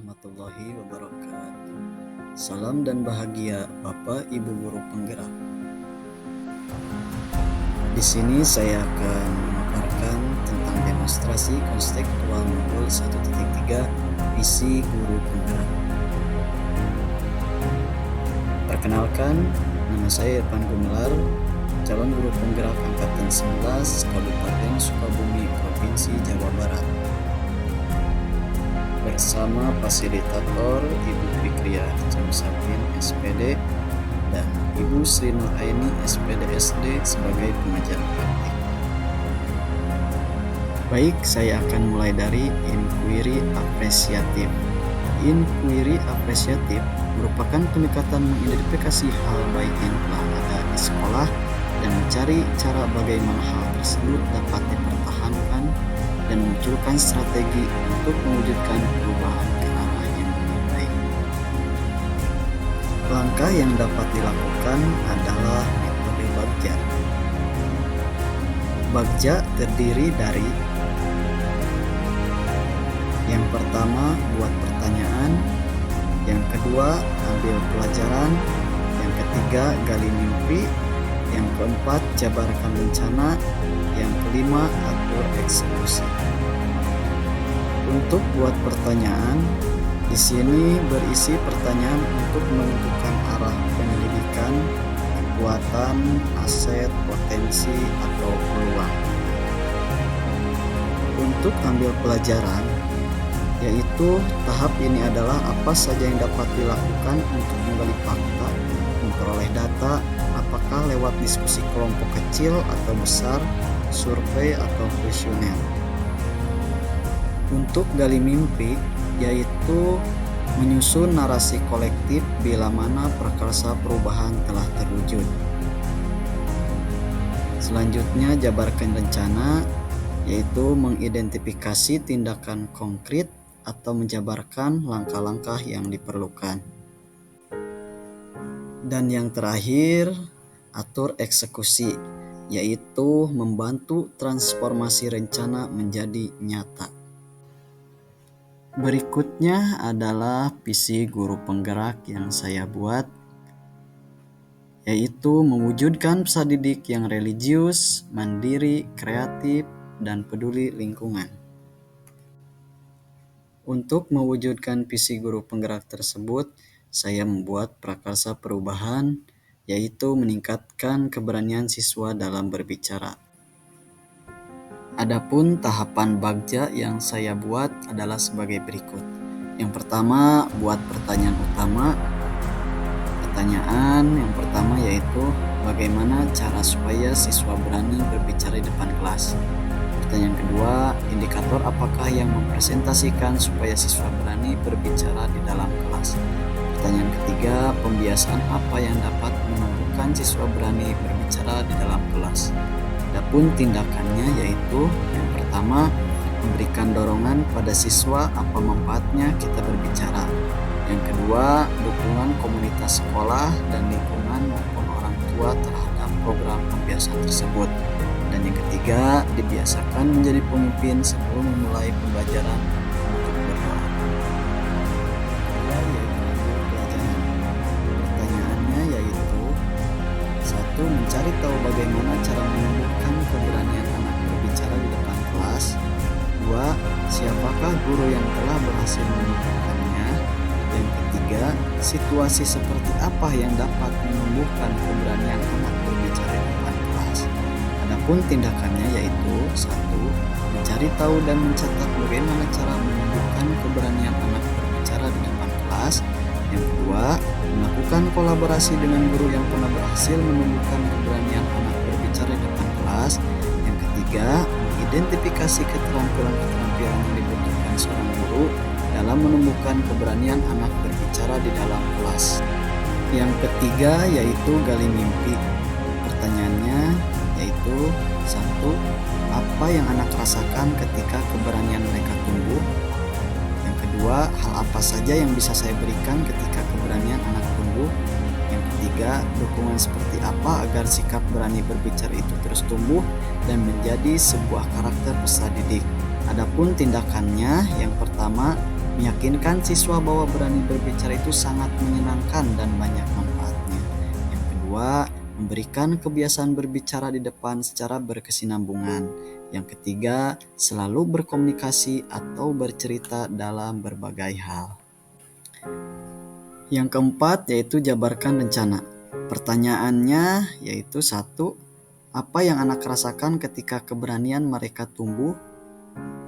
warahmatullahi wabarakatuh. Salam dan bahagia Bapak Ibu guru penggerak. Di sini saya akan memaparkan tentang demonstrasi konstekstual modul 1.3 visi guru penggerak. Perkenalkan, nama saya Irfan Gumelar, calon guru penggerak angkatan 11 Kabupaten Sukabumi, Provinsi Jawa Barat. Bersama fasilitator Ibu Fikriah Jamsabin SPD dan Ibu Sri Nuraini SPD SD sebagai pengajar praktik. Baik, saya akan mulai dari inquiry apresiatif. Inquiry apresiatif merupakan pendekatan mengidentifikasi hal baik yang telah ada di sekolah dan mencari cara bagaimana hal tersebut dapat dipertahankan dan munculkan strategi untuk mewujudkan perubahan ke arah yang lebih baik. Langkah yang dapat dilakukan adalah metode Bagja. Bagja terdiri dari yang pertama, buat pertanyaan, yang kedua, ambil pelajaran, yang ketiga, gali mimpi, yang keempat, jabarkan rencana, yang kelima, atur eksekusi. Untuk buat pertanyaan, di sini berisi pertanyaan untuk menentukan arah penyelidikan, kekuatan, aset, potensi, atau peluang. Untuk ambil pelajaran, yaitu tahap ini adalah apa saja yang dapat dilakukan untuk menggali fakta, memperoleh data, apakah lewat diskusi kelompok kecil atau besar, survei atau kuesioner. Untuk gali mimpi, yaitu menyusun narasi kolektif bila mana prakarsa perubahan telah terwujud. Selanjutnya, jabarkan rencana, yaitu mengidentifikasi tindakan konkret atau menjabarkan langkah-langkah yang diperlukan. Dan yang terakhir, atur eksekusi, yaitu membantu transformasi rencana menjadi nyata. Berikutnya adalah visi guru penggerak yang saya buat, yaitu mewujudkan peserta didik yang religius, mandiri, kreatif, dan peduli lingkungan. Untuk mewujudkan visi guru penggerak tersebut, saya membuat prakarsa perubahan, yaitu meningkatkan keberanian siswa dalam berbicara. Adapun tahapan Bagja yang saya buat adalah sebagai berikut. Yang pertama, buat pertanyaan utama. Pertanyaan yang pertama yaitu bagaimana cara supaya siswa berani berbicara di depan kelas. Pertanyaan kedua, indikator apakah yang mempresentasikan supaya siswa berani berbicara di dalam kelas. Pertanyaan ketiga, pembiasaan apa yang dapat menumbuhkan siswa berani berbicara di dalam kelas. Adapun tindakannya yaitu yang pertama, memberikan dorongan pada siswa apa manfaatnya kita berbicara. Yang kedua, dukungan komunitas sekolah dan lingkungan maupun orang tua terhadap program pembiasaan tersebut. Dan yang ketiga, dibiasakan menjadi pemimpin sebelum memulai pembelajaran untuk berdoa. Pertanyaannya yaitu 1. Mencari tahu bagaimana cara menumbuhkan keberanian anak berbicara di depan kelas. 2. Siapakah guru yang telah berhasil menumbuhkannya? Yang ketiga, situasi seperti apa yang dapat menumbuhkan keberanian anak berbicara di depan kelas? Adapun tindakannya yaitu 1. Mencari tahu dan mencatat bagaimana cara menumbuhkan keberanian anak berbicara di depan kelas. Yang kedua, melakukan kolaborasi dengan guru yang pernah berhasil menumbuhkan keberanian anak berbicara di depan kelas. Yang ketiga, mengidentifikasi keterampilan-keterampilan yang dibutuhkan seorang guru dalam menumbuhkan keberanian anak berbicara di dalam kelas. Yang ketiga yaitu gali mimpi. Pertanyaannya yaitu 1. Apa yang anak rasakan ketika keberanian mereka tumbuh? Yang kedua, hal apa saja yang bisa saya berikan ketika keberanian anak tumbuh? Yang ketiga, dukungan seperti apa agar sikap berani berbicara itu terus tumbuh dan menjadi sebuah karakter peserta didik. Adapun tindakannya, yang pertama, Meyakinkan siswa bahwa berani berbicara itu sangat menyenangkan dan banyak manfaatnya. Yang kedua, memberikan kebiasaan berbicara di depan secara berkesinambungan. Yang ketiga, selalu berkomunikasi atau bercerita dalam berbagai hal. Yang keempat yaitu jabarkan rencana. Pertanyaannya yaitu 1. Apa yang anak rasakan ketika keberanian mereka tumbuh?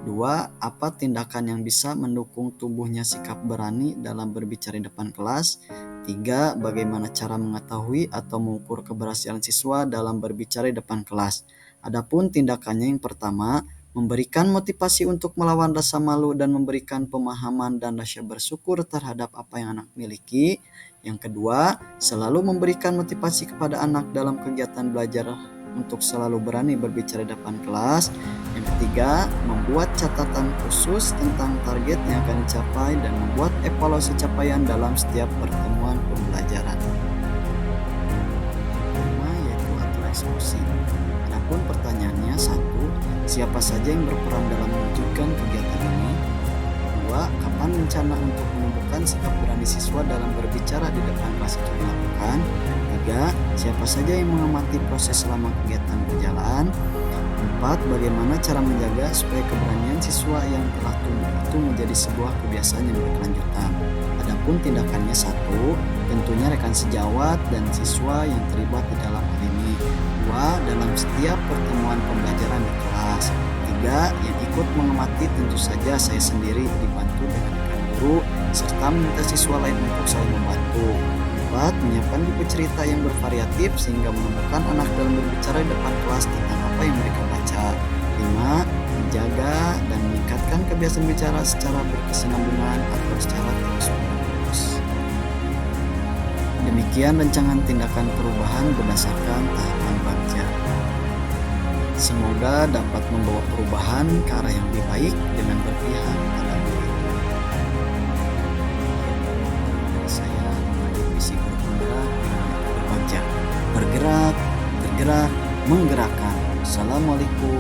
2. Apa tindakan yang bisa mendukung tumbuhnya sikap berani dalam berbicara di depan kelas? 3. Bagaimana cara mengetahui atau mengukur keberhasilan siswa dalam berbicara di depan kelas? Adapun tindakannya yang pertama, memberikan motivasi untuk melawan rasa malu dan memberikan pemahaman dan rasa bersyukur terhadap apa yang anak miliki. Yang kedua, selalu memberikan motivasi kepada anak dalam kegiatan belajar untuk selalu berani berbicara di depan kelas. Yang ketiga, membuat catatan khusus tentang target yang akan dicapai dan membuat evaluasi capaian dalam setiap pertemuan pembelajaran. Pertama yaitu atur eksekusi. Adapun pertanyaannya 1. Siapa saja yang berperan dalam mewujudkan kegiatan ini? 2. Kapan rencana untuk menumbuhkan sikap berani siswa dalam berbicara di depan kelas itu dilakukan? 3. Siapa saja yang mengamati proses selama kegiatan berjalan? 4. Bagaimana cara menjaga supaya keberanian siswa yang telah tumbuh itu menjadi sebuah kebiasaan yang berkelanjutan? Adapun tindakannya 1. Tentunya rekan sejawat dan siswa yang terlibat di dalam hal ini. 2. Dalam setiap pertemuan pembelajaran di kelas. 3. Yang ikut mengamati tentu saja saya sendiri dibantu dengan rekan guru serta meminta siswa lain untuk saling membantu. 4. Menyiapkan buku cerita yang bervariatif sehingga menemukan anak dalam berbicara di depan kelas tentang apa yang mereka baca. 5. Menjaga dan meningkatkan kebiasaan bicara secara berkesinambungan atau secara terus-menerus. Demikian rancangan tindakan perubahan berdasarkan tahapan Bagja. Semoga dapat membawa perubahan ke arah yang lebih baik dengan berpihak pada murid. Saya mengambil visi guru penggerak dengan metode Bagja. Bergerak, bergerak, menggerakkan. Assalamualaikum